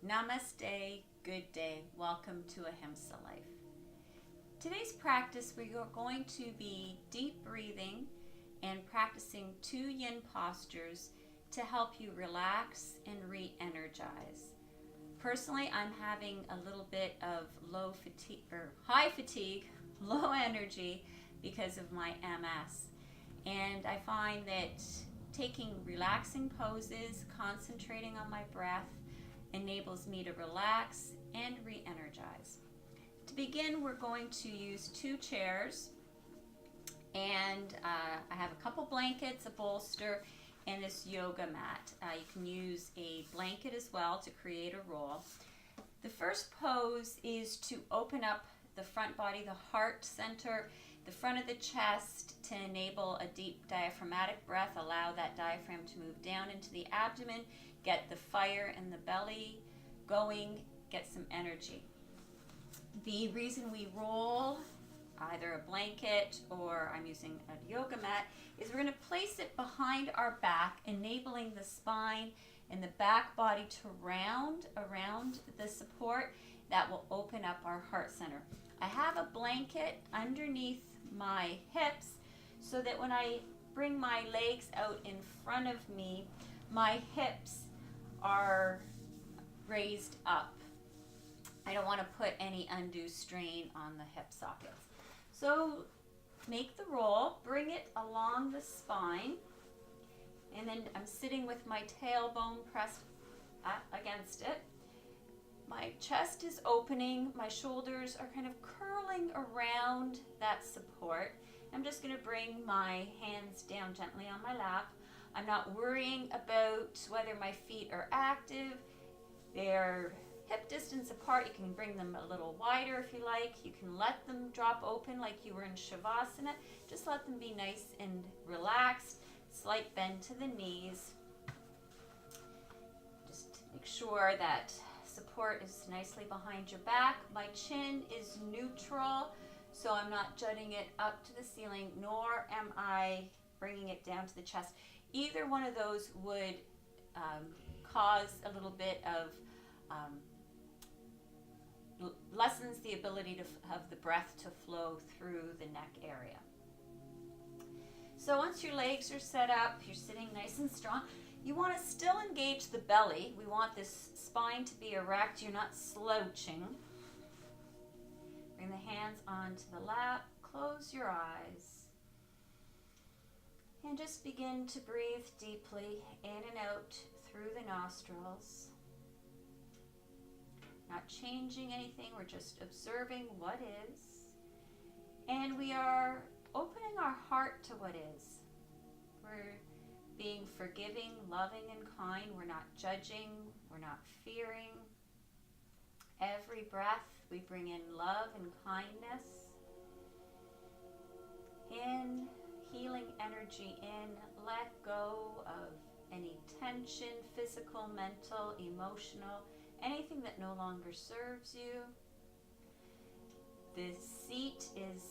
Namaste, good day. Welcome to Ahimsa life. Today's practice, we are going to be deep breathing and practicing 2 yin postures to help you relax and re-energize. Personally, I'm having a little bit of high fatigue, low energy because of my MS. And I find that taking relaxing poses, concentrating on my breath, enables me to relax and re-energize. To begin, we're going to use 2 chairs, and I have a couple blankets, a bolster, and this yoga mat. You can use a blanket as well to create a roll. The first pose is to open up the front body, the heart center, the front of the chest, to enable a deep diaphragmatic breath. Allow that diaphragm to move down into the abdomen, get the fire in the belly going, get some energy. The reason we roll either a blanket or I'm using a yoga mat is we're going to place it behind our back, enabling the spine and the back body to round around the support. That will open up our heart center. I have a blanket underneath my hips so that when I bring my legs out in front of me, my hips are raised up. I don't want to put any undue strain on the hip sockets. So make the roll, bring it along the spine, and then I'm sitting with my tailbone pressed against it. My chest is opening, my shoulders are kind of curling around that support. I'm just going to bring my hands down gently on my lap. I'm not worrying about whether my feet are active. They're hip distance apart. You can bring them a little wider if you like. You can let them drop open like you were in Shavasana. Just let them be nice and relaxed. Slight bend to the knees. Just make sure that support is nicely behind your back. My chin is neutral, so I'm not jutting it up to the ceiling, nor am I bringing it down to the chest. Either one of those would cause a little bit of lessens the ability of the breath to flow through the neck area. So once your legs are set up, you're sitting nice and strong. You want to still engage the belly. We want this spine to be erect. You're not slouching. Bring the hands onto the lap. Close your eyes. And just begin to breathe deeply in and out through the nostrils. Not changing anything, we're just observing what is. And we are opening our heart to what is. We're being forgiving, loving, and kind. We're not judging, we're not fearing. Every breath we bring in love and kindness. In, healing energy in, let go of any tension, physical, mental, emotional, anything that no longer serves you. The seat is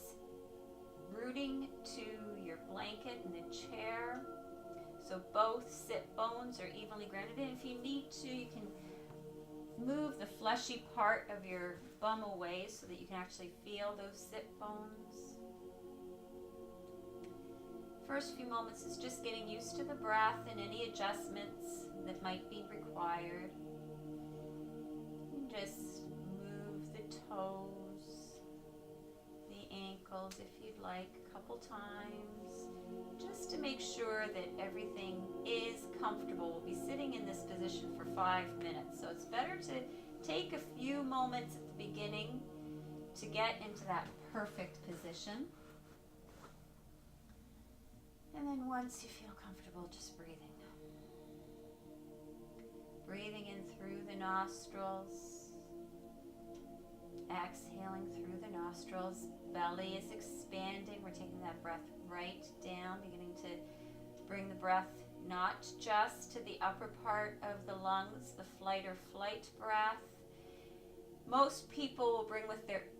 rooting to your blanket and the chair. So both sit bones are evenly grounded. And if you need to, you can move the fleshy part of your bum away so that you can actually feel those sit bones. First few moments is just getting used to the breath and any adjustments that might be required. Just move the toes, the ankles if you'd like, a couple times, just to make sure that everything is comfortable. We'll be sitting in this position for 5 minutes, so it's better to take a few moments at the beginning to get into that perfect position. And then once you feel comfortable, just breathing. Breathing in through the nostrils. Exhaling through the nostrils. Belly is expanding. We're taking that breath right down, beginning to bring the breath not just to the upper part of the lungs, the flight or flight breath. Most people will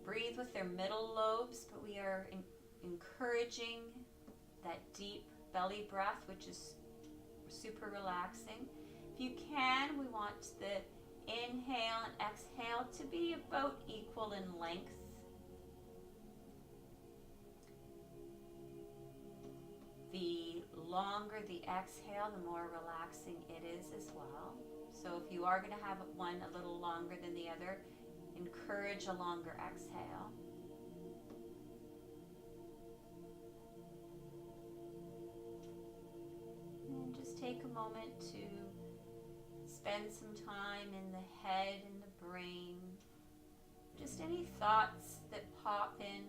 breathe with their middle lobes, but we are encouraging that deep belly breath, which is super relaxing. If you can, we want the Inhale and exhale to be about equal in length. The longer the exhale, the more relaxing it is as well. So if you are going to have one a little longer than the other, encourage a longer exhale. And just take a moment to spend some time in the head and the brain. Just any thoughts that pop in,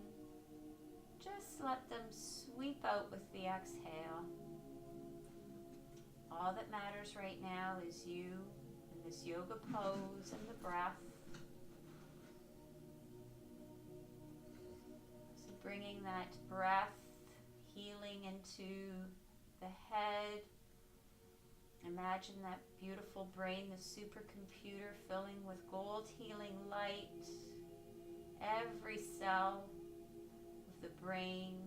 just let them sweep out with the exhale. All that matters right now is you in this yoga pose and the breath. So bringing that breath, healing into the head. Imagine that beautiful brain, the supercomputer filling with gold healing light. Every cell of the brain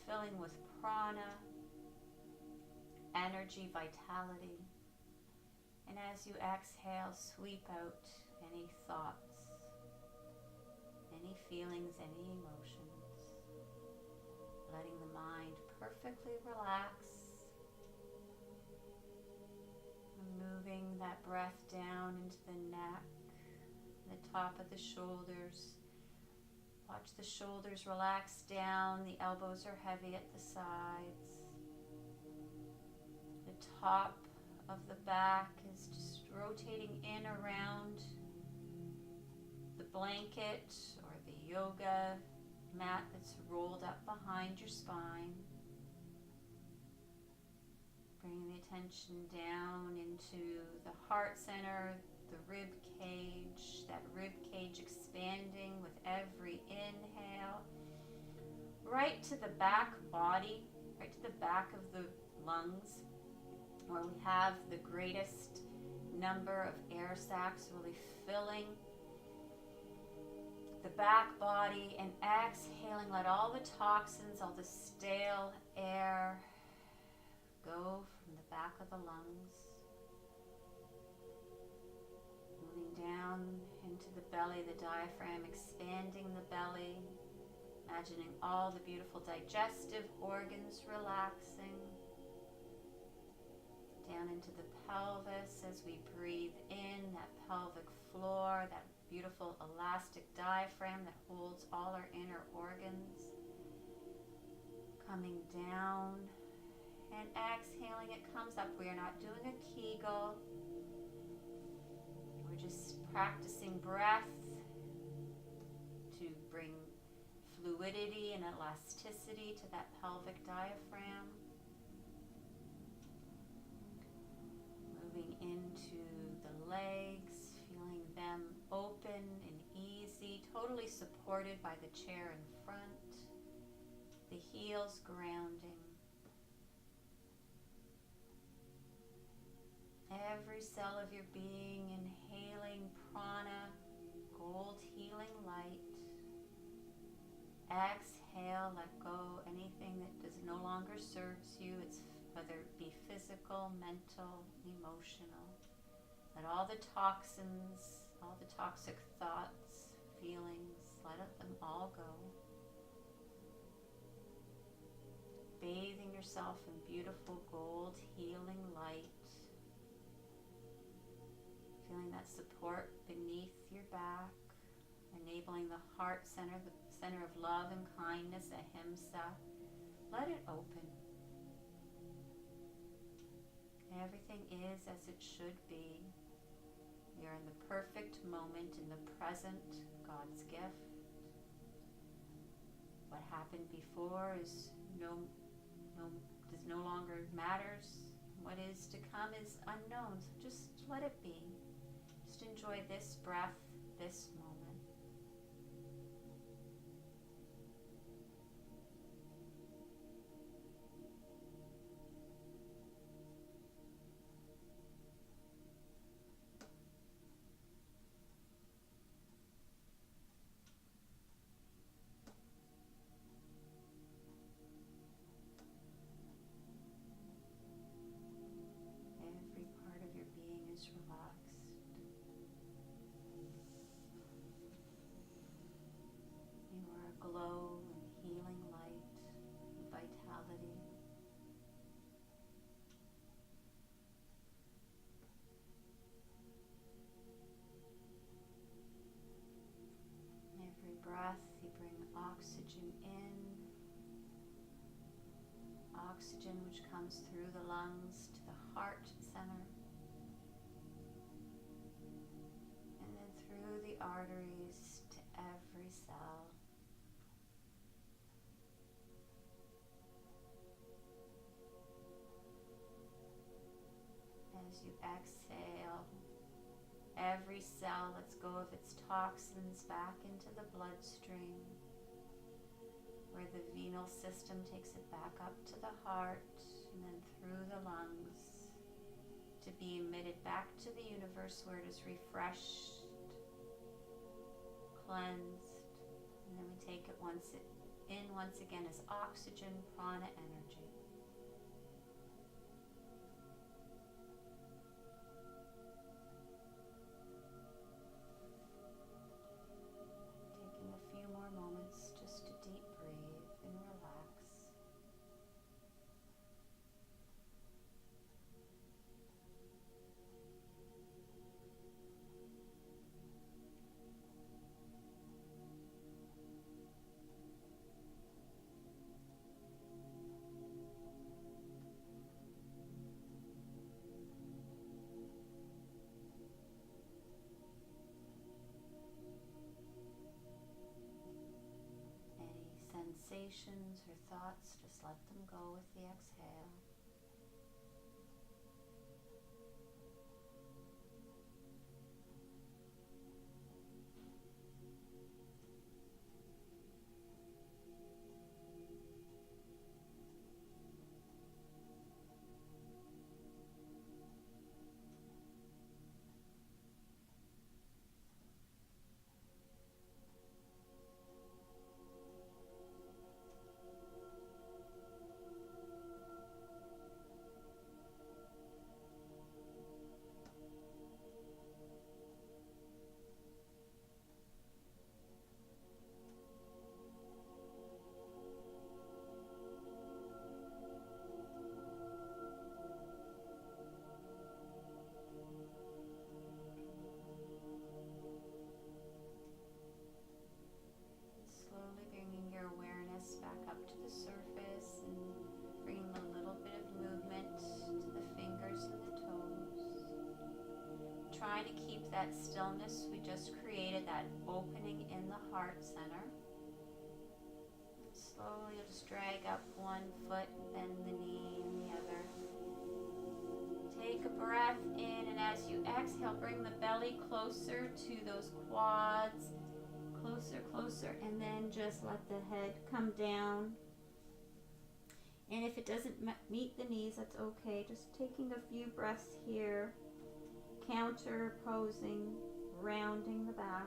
filling with prana, energy, vitality. And as you exhale, sweep out any thoughts, any feelings, any emotions. Letting the mind perfectly relax. Moving that breath down into the neck, the top of the shoulders. Watch the shoulders relax down. The elbows are heavy at the sides. The top of the back is just rotating in around the blanket or the yoga mat that's rolled up behind your spine. Bringing the attention down into the heart center, the rib cage, that rib cage expanding with every inhale. Right to the back body, right to the back of the lungs, where we have the greatest number of air sacs, really filling the back body, and exhaling, let all the toxins, all the stale air go from the back of the lungs. Moving down into the belly, the diaphragm, expanding the belly. Imagining all the beautiful digestive organs relaxing. Down into the pelvis as we breathe in, that pelvic floor, that beautiful elastic diaphragm that holds all our inner organs. Coming down. And exhaling, it comes up. We are not doing a Kegel. We're just practicing breath to bring fluidity and elasticity to that pelvic diaphragm. Moving into the legs, feeling them open and easy, totally supported by the chair in front. The heels grounding. Every cell of your being inhaling prana, gold healing light. Exhale, let go anything that no longer serves you. It's whether it be physical, mental, emotional. Let all the toxins, all the toxic thoughts, feelings, let them all go. Bathing yourself in beautiful gold healing light. Feeling that support beneath your back, enabling the heart center, the center of love and kindness, Ahimsa. Let it open. Everything is as it should be. We are in the perfect moment, in the present, God's gift. What happened before is no longer matters. What is to come is unknown. So just let it be. Just enjoy this breath, this moment. Every part of your being is relaxed. in, oxygen which comes through the lungs to the heart center, and then through the arteries to every cell. As you exhale, every cell lets go of its toxins back into the bloodstream, where the venal system takes it back up to the heart and then through the lungs to be emitted back to the universe, where it is refreshed, cleansed, and then we take it once again as oxygen, prana energy. Taking a few more moments just to deep breathe and relax. Sensations or thoughts, just let them go with the exhale. Surface and bringing a little bit of movement to the fingers and the toes. Trying to keep that stillness we just created, that opening in the heart center. Slowly just drag up one foot, bend the knee and the other. Take a breath in, and as you exhale, bring the belly closer to those quads. Closer, closer, and then just let the head come down. And if it doesn't meet the knees, that's okay. Just taking a few breaths here, counter posing, rounding the back.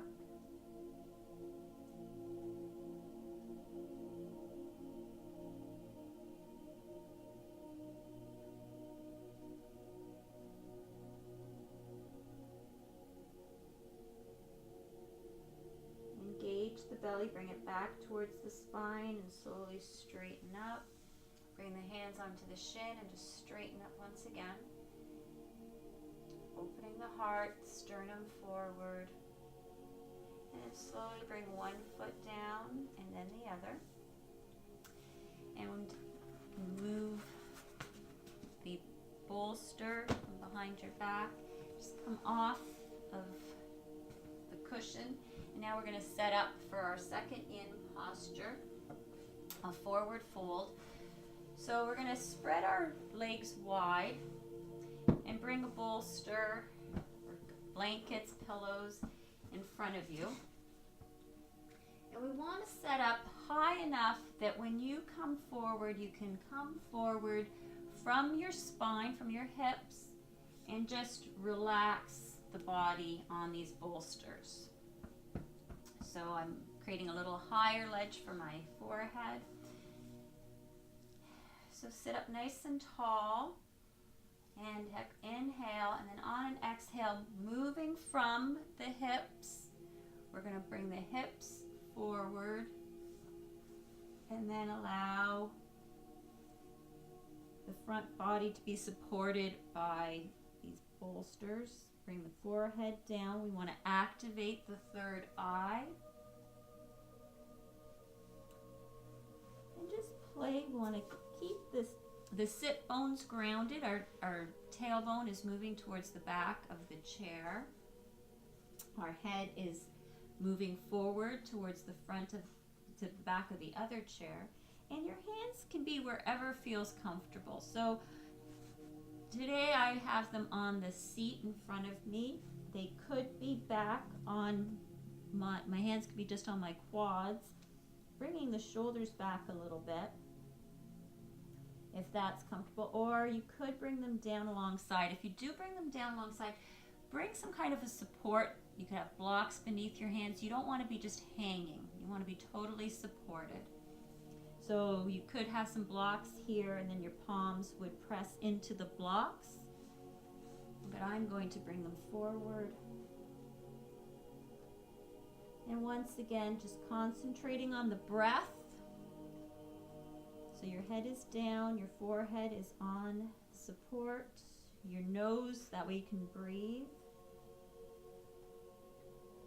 Engage the belly, bring it back towards the spine and slowly straighten up. Bring the hands onto the shin and just straighten up once again. Opening the heart, sternum forward. And then slowly bring one foot down and then the other. And move the bolster from behind your back. Just come off of the cushion. And now we're going to set up for our second yin posture, a forward fold. So we're going to spread our legs wide and bring a bolster, or blankets, pillows in front of you. And we want to set up high enough that when you come forward, you can come forward from your spine, from your hips, and just relax the body on these bolsters. So I'm creating a little higher ledge for my forehead. So sit up nice and tall, and inhale, and then on an exhale, moving from the hips, we're going to bring the hips forward, and then allow the front body to be supported by these bolsters. Bring the forehead down. We want to activate the third eye. And just play. We want to keep the sit bones grounded. Our tailbone is moving towards the back of the chair. Our head is moving forward towards the front of to the back of the other chair. And your hands can be wherever feels comfortable. So today I have them on the seat in front of me. They could be back on my hands could be just on my quads, bringing the shoulders back a little bit if that's comfortable, or you could bring them down alongside. If you do bring them down alongside, bring some kind of a support. You could have blocks beneath your hands. You don't want to be just hanging. You want to be totally supported. So you could have some blocks here, and then your palms would press into the blocks. But I'm going to bring them forward. And once again, just concentrating on the breath. So your head is down, your forehead is on support, your nose, that way you can breathe.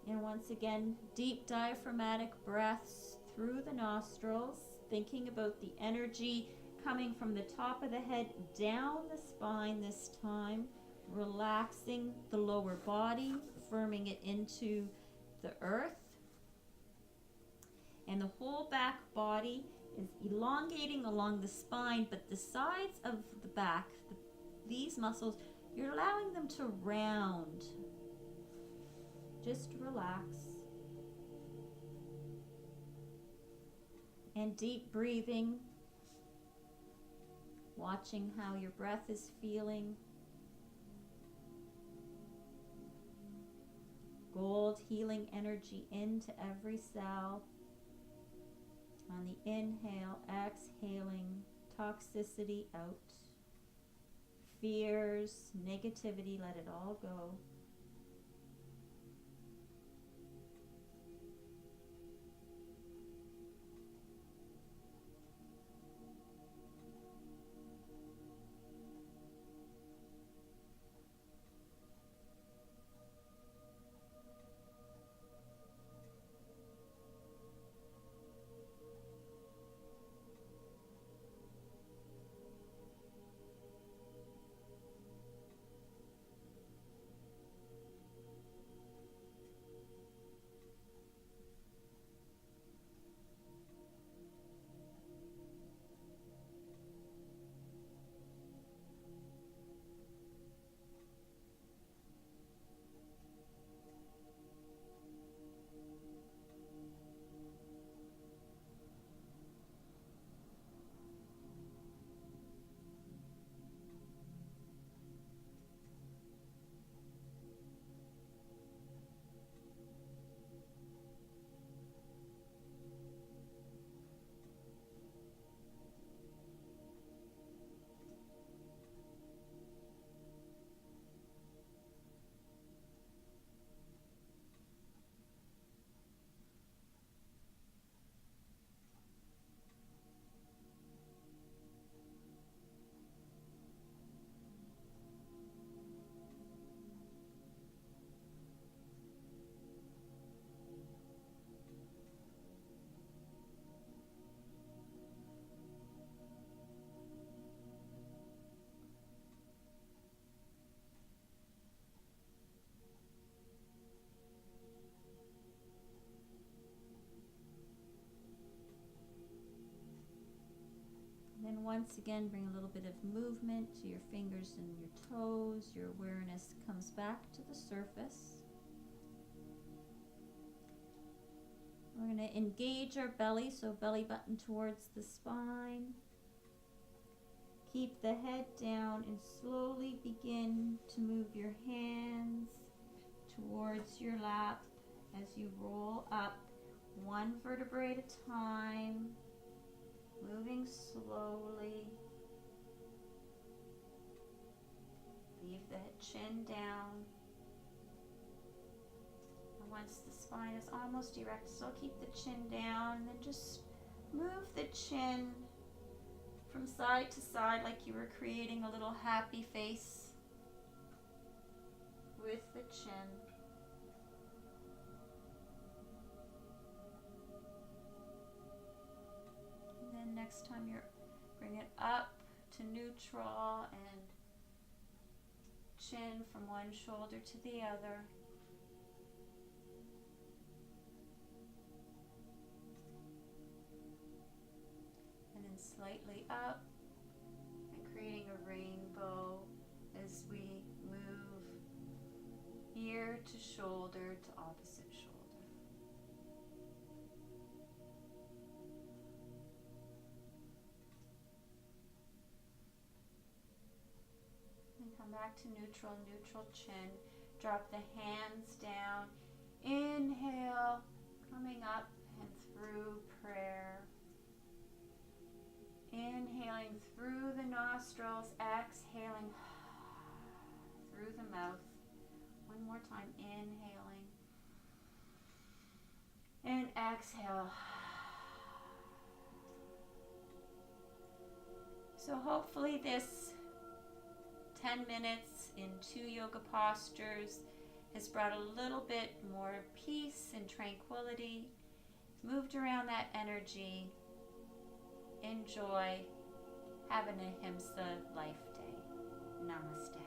And once again, deep diaphragmatic breaths through the nostrils, thinking about the energy coming from the top of the head down the spine this time, relaxing the lower body, firming it into the earth. And the whole back body is elongating along the spine, but the sides of the back, these muscles, you're allowing them to round. Just relax. And deep breathing, watching how your breath is feeling. Gold healing energy into every cell. On the inhale, exhaling toxicity out. Fears, negativity, let it all go. And once again, bring a little bit of movement to your fingers and your toes. Your awareness comes back to the surface. We're going to engage our belly, so belly button towards the spine. Keep the head down and slowly begin to move your hands towards your lap as you roll up one vertebrae at a time. Moving slowly. Leave the chin down. And once the spine is almost erect, still keep the chin down. And then just move the chin from side to side like you were creating a little happy face with the chin. next time you bring it up to neutral and chin from one shoulder to the other. And then slightly up and creating a rainbow as we move ear to shoulder to opposite shoulder. And come back to neutral, neutral chin. Drop the hands down. Inhale, coming up and through prayer. Inhaling through the nostrils, exhaling through the mouth. One more time, inhaling and exhale. So hopefully this 10 minutes in 2 yoga postures has brought a little bit more peace and tranquility, moved around that energy. Enjoy. Have an Ahimsa life day. Namaste.